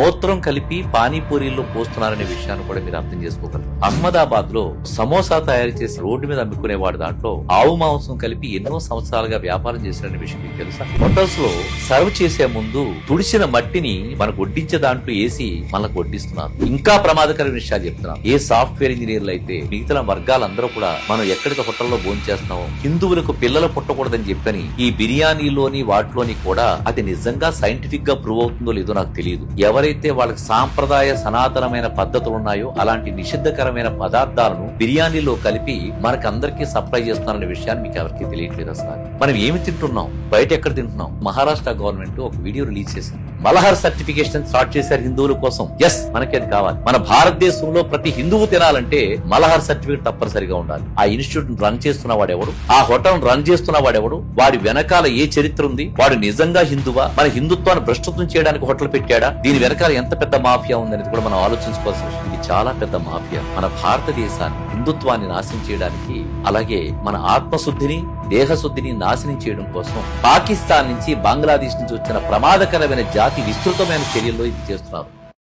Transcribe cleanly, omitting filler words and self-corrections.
మూత్రం కలిపి పానీపూరీల్లో పోస్తున్నారనే విషయాన్ని కూడా మీరు అర్థం చేసుకోగలరు. అహ్మదాబాద్ లో సమోసా తయారు చేసి రోడ్డు మీద అమ్ముకునేవాడు దాంట్లో ఆవు మాంసం కలిపి ఎన్నో సంవత్సరాలుగా వ్యాపారం చేశారనే విషయం మీకు తెలుసా? హోటల్స్ లో సర్వ్ చేసే ముందు తుడిచిన మట్టిని మనకు వడ్డించే దాంట్లో వేసి మనకు వడ్డిస్తున్నారు. ఇంకా ప్రమాదకరమైన విషయాలు చెప్తున్నారు. ఏ సాఫ్ట్వేర్ ఇంజనీర్లు అయితే మిగతా వర్గాలందరూ కూడా మనం ఎక్కడికి హోటల్లో భోజనం చేస్తున్నామో హిందువులకు పిల్లలు పుట్టకూడదని చెప్పని ఈ బిర్యానీలోని వాటిలోని కూడా అది నిజంగా సైంటిఫిక్ గా ప్రూవ్ అవుతుందో లేదో నాకు తెలియదు. ఎవరైతే వాళ్ళకి సాంప్రదాయ సనాతనమైన పద్ధతులు ఉన్నాయో అలాంటి నిషిద్ధకరమైన పదార్థాలను బిర్యానీలో కలిపి మనకందరికీ సప్లై చేస్తున్నారనే విషయాన్ని మీకు ఎవరికి తెలియట్లేదు. అసలు మనం ఏమి తింటున్నాం, బయట ఎక్కడ తింటున్నాం? మహారాష్ట్ర గవర్నమెంట్ ఒక వీడియో రిలీజ్ చేసింది. మలహర్ సర్టిఫికేషన్ స్టార్ట్ చేశారు హిందువుల కోసం. ఎస్, మనకి అది కావాలి. మన భారతదేశంలో ప్రతి హిందువు తినాలంటే మలహర్ సర్టిఫికేట్ తప్పనిసరిగా ఉండాలి. ఆ ఇన్స్టిట్యూట్ రన్ చేస్తున్న వాడెవడు, ఆ హోటల్ రన్ చేస్తున్న వాడెవడు, వాడి వెనకాల ఏ చరిత్ర ఉంది, వాడు నిజంగా హిందువా, మన హిందుత్వాన్ని భ్రష్టత్వం చేయడానికి హోటల్ పెట్టాడా, దీని వెనకాల ఎంత పెద్ద మాఫియా ఉందనేది కూడా మనం ఆలోచించుకోవాల్సిన విషయం. ఇది చాలా పెద్ద మాఫియా మన భారతదేశాన్ని హిందుత్వాన్ని నాశనం చేయడానికి, అలాగే మన ఆత్మశుద్ధిని దేహశుద్ధిని నాశనం చేయడం కోసం పాకిస్తాన్ నుంచి బంగ్లాదేశ్ నుంచి వచ్చిన ప్రమాదకరమైన జాతి విస్తృతమైన చర్యల్లో ఇది చేస్తున్నారు.